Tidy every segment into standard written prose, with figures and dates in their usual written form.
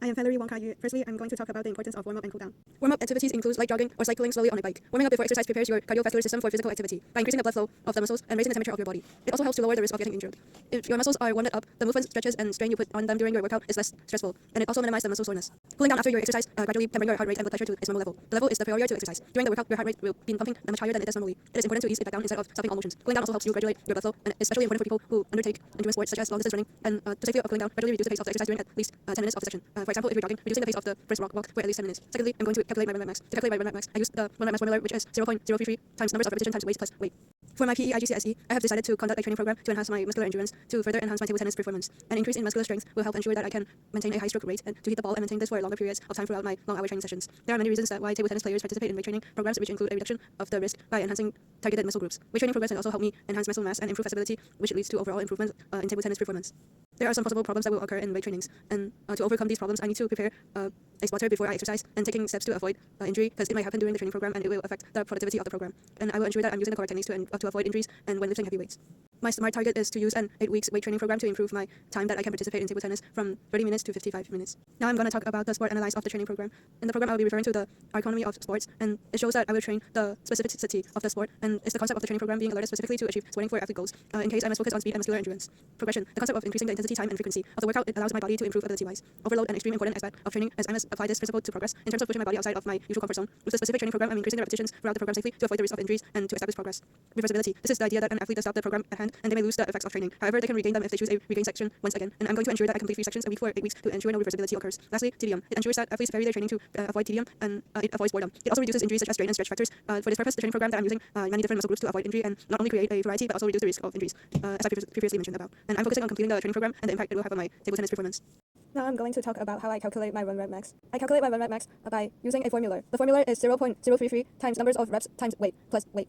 I am Valerie Wong-Ka-Yu. Firstly, I'm going to talk about the importance of warm-up and cool-down. Warm-up activities include light jogging or cycling slowly on a bike. Warming up before exercise prepares your cardiovascular system for physical activity by increasing the blood flow of the muscles and raising the temperature of your body. It also helps to lower the risk of getting injured. If your muscles are warmed up, the movements, stretches, and strain you put on them during your workout is less stressful, and it also minimizes the muscle soreness. Cooling down after your exercise gradually can bring your heart rate and blood pressure to its normal level. The level is the prior to exercise. During the workout, your heart rate will be pumping much higher than it does normally. It is important to ease it back down instead of stopping all motions. Cooling down also helps you regulate your blood flow, and is especially important for people who undertake endurance sports such as long-distance running. And to safely cooling down, gradually reduce the pace of the exercise during at least 10 minutes of the session. For example, if you're jogging, reducing the pace of the first walk for at least 10 minutes. Secondly, I'm going to calculate my run rep max. To calculate my run rep max, I use the run rep max formula, which is 0.033 times numbers of repetition times weight plus weight. For my PE IGCSE, I have decided to conduct a training program to enhance my muscular endurance to further enhance my table tennis performance. An increase in muscular strength will help ensure that I can maintain a high stroke rate and to hit the ball and maintain this for longer periods of time throughout my long-hour training sessions. There are many reasons why table tennis players participate in weight training programs, which include a reduction of the risk by enhancing targeted muscle groups. Weight training programs can also help me enhance muscle mass and improve flexibility, which leads to overall improvement in table tennis performance. There are some possible problems that will occur in weight trainings, and to overcome these problems, I need to prepare a spotter before I exercise and taking steps to avoid injury, because it might happen during the training program and it will affect the productivity of the program. And I will ensure that I'm using the correct techniques to avoid injuries and when lifting heavy weights. My SMART target is to use an 8 weeks weight training program to improve my time that I can participate in table tennis from 30 minutes to 55 minutes. Now I'm going to talk about the sport analysis of the training program. In the program, I will be referring to the economy of sports, and it shows that I will train the specificity of the sport, and it's the concept of the training program being alerted specifically to achieve sporting for athlete goals. In case I must focus on speed and muscular endurance. Progression. The concept of increasing the intensity, time, and frequency of the workout, it allows my body to improve ability-wise. Overload, an extreme important aspect of training, as I must apply this principle to progress in terms of pushing my body outside of my usual comfort zone. With the specific training program, I'm increasing the repetitions throughout the program safely to avoid the risk of injuries and to establish progress. Reversibility. This is the idea that an athlete does stop the program at hand and they may lose the effects of training. However, they can regain them if they choose a regain section once again, and I'm going to ensure that I complete 3 sections a week for 8 weeks to ensure no reversibility occurs. Lastly, tedium. It ensures that athletes vary their training to avoid tedium, and it avoids boredom. It also reduces injuries such as strain and stretch factors. For this purpose, the training program that I'm using many different muscle groups to avoid injury and not only create a variety but also reduce the risk of injuries, as I previously mentioned about. And I'm focusing on completing the training program and the impact it will have on my table tennis performance. Now I'm going to talk about how I calculate my run rep max. I calculate my run rep max by using a formula. The formula is 0.033 times numbers of reps times weight plus weight.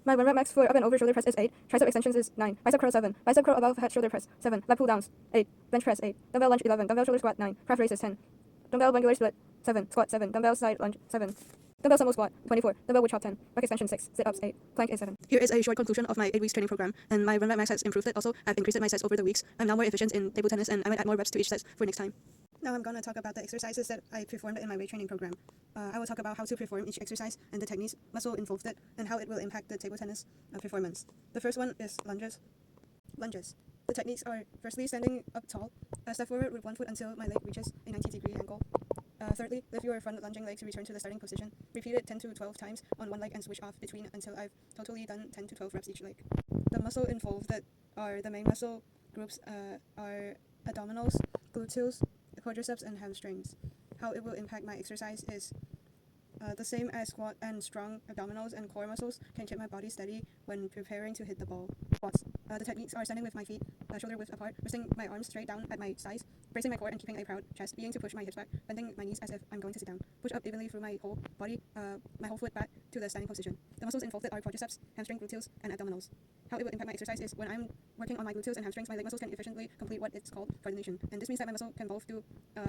My run rep max for up and over shoulder press is 8, tricep extensions is 9, bicep curl 7, bicep curl above head shoulder press 7, lat pull downs 8, bench press 8, dumbbell lunge 11, dumbbell shoulder squat 9, calf raises 10, dumbbell bungular split 7, squat 7, dumbbell side lunge 7, dumbbell sumo squat 24, dumbbell wood chop 10, back extension 6, sit-ups 8, plank is 7. Here is a short conclusion of my 8 weeks training program, and my run rep max has improved it. Also, I've increased my sets over the weeks. I'm now more efficient in table tennis, and I might add more reps to each set for next time. Now I'm going to talk about the exercises that I performed in my weight training program. I will talk about how to perform each exercise and the techniques muscle involved it and how it will impact the table tennis performance. The first one is lunges. Lunges. The techniques are firstly standing up tall, step forward with one foot until my leg reaches a 90-degree angle. Thirdly, lift your front lunging leg to return to the starting position. Repeat it 10 to 12 times on one leg and switch off between until I've totally done 10 to 12 reps each leg. The muscle involved that are the main muscle groups are abdominals, gluteals, quadriceps, and hamstrings. How it will impact my exercise is the same as squat and strong abdominals and core muscles can keep my body steady when preparing to hit the ball. Squats. The techniques are standing with my feet shoulder width apart, resting my arms straight down at my sides, bracing my core and keeping a proud chest, being to push my hips back, bending my knees as if I'm going to sit down. Push up evenly through my whole body, my whole foot back to the standing position. The muscles involved are quadriceps, hamstring, gluteals, and abdominals. How it will impact my exercise is when I'm working on my gluteals and hamstrings, my leg muscles can efficiently complete what it's called coordination, and this means that my muscle can both do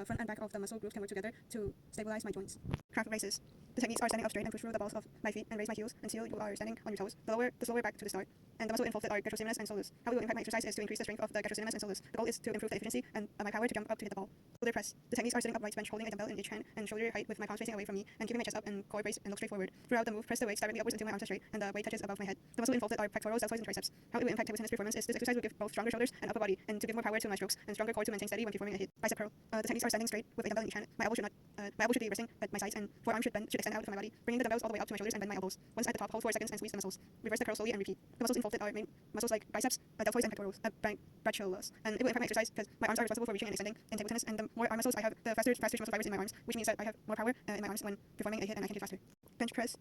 front and back of the muscle groups can work together to stabilize my joints. Calf raises. The techniques are standing up straight and push through the balls of my feet and raise my heels until you are standing on your toes. The slower back to the start. And the muscle involved are gastrocnemius and soleus. How it will impact my exercise is to increase the strength of the gastrocnemius and soleus. The goal is to improve the efficiency and my power to jump up to hit the ball. Shoulder press. The techniques are sitting upright bench, holding a dumbbell in each hand and shoulder height with my palms facing away from me and keeping my chest up and core braced and look straight forward. Throughout the move, press the weights directly upwards until my arms are straight and the weight touches above my head. The muscle involved are pectorals, deltoids, and triceps. How it will impact table tennis performance is this exercise will give both stronger shoulders and upper body and to give more power to my strokes and stronger core to maintain steady when performing a hit. Bicep curl. The techniques are standing straight with a dumbbell in each hand. My elbow should be resting at my sides and forearm should extend out from my body, bringing the dumbbells all the way up to my shoulders and bend my elbows. Once at the top, hold 4 seconds and squeeze the muscles. Reverse the curl slowly and repeat. The muscles involved are main muscles like biceps, deltoids, and pectorals, brachialis. And it will impact my exercise because my arms are responsible for reaching and extending in table tennis, and the more arm muscles I have, the faster muscle fibers in my arms, which means that I have more power in my arms when performing a hit and I can hit faster. Bench press.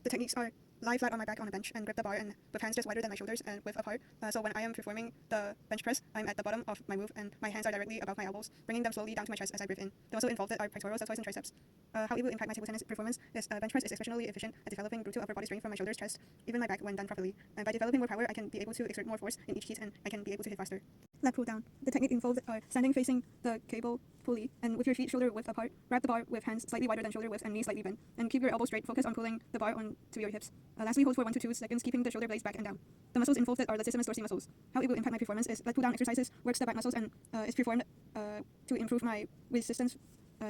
The techniques are lie flat on my back on a bench and grip the bar and with hands just wider than my shoulders and width apart. So when I am performing the bench press, I'm at the bottom of my move and my hands are directly above my elbows, bringing them slowly down to my chest as I breathe in. The muscle involved are pectorals, deltoids, and triceps. How it will impact my table tennis performance is bench press is exceptionally efficient at developing brutal upper body strength from my shoulders, chest, even my back when done properly. And by developing more power, I can be able to exert more force in each heat and I can be able to hit faster. Lat pull down. The technique involved are standing facing the cable pulley and with your feet shoulder width apart, grab the bar with hands slightly wider than shoulder width and knees slightly bent, and keep your elbows straight. Focus on pulling the bar onto your hips. Lastly, hold for 1 to 2 seconds, keeping the shoulder blades back and down. The muscles involved are latissimus dorsi muscles. How it will impact my performance is lat pull down exercises works the back muscles and is performed to improve my resistance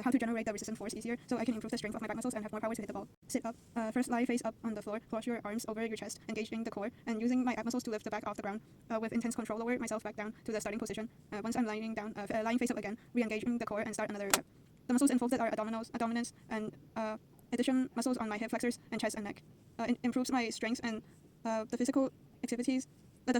how to generate the resistant force easier so I can improve the strength of my back muscles and have more power to hit the ball. Sit up. First lie face up on the floor, cross your arms over your chest, engaging the core, and using my ab muscles to lift the back off the ground. With intense control, lower myself back down to the starting position. Once I'm lying down, lying face up again, re-engaging the core and start another rep. The muscles involved are abdominals, and addition muscles on my hip flexors and chest and neck. Improves my strength and the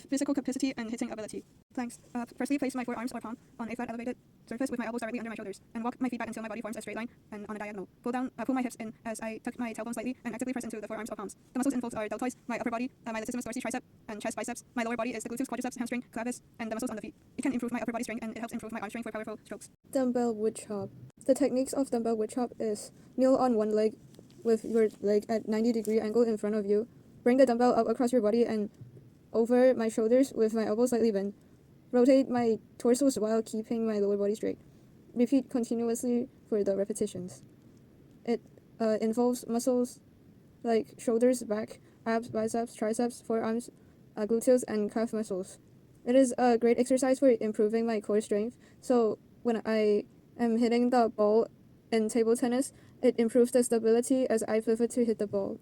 physical capacity and hitting ability. Planks. Firstly, place my forearms or palm on a flat elevated surface with my elbows directly under my shoulders, and walk my feet back until my body forms a straight line and on a diagonal. Pull my hips in as I tuck my tailbone slightly and actively press into the forearms or palms. The muscles involved are deltoids, my upper body, my latissimus dorsi tricep, and chest biceps. My lower body is the gluteus, quadriceps, hamstring, clavis, and the muscles on the feet. It can improve my upper body strength, and it helps improve my arm strength for powerful strokes. Dumbbell wood chop. The techniques of dumbbell wood chop is kneel on one leg with your leg at 90-degree angle in front of you. Bring the dumbbell up across your body and over my shoulders with my elbows slightly bent. Rotate my torso while keeping my lower body straight. Repeat continuously for the repetitions. It involves muscles like shoulders, back, abs, biceps, triceps, forearms, gluteus, and calf muscles. It is a great exercise for improving my core strength, so when I am hitting the ball in table tennis, it improves the stability as I pivot to hit the ball.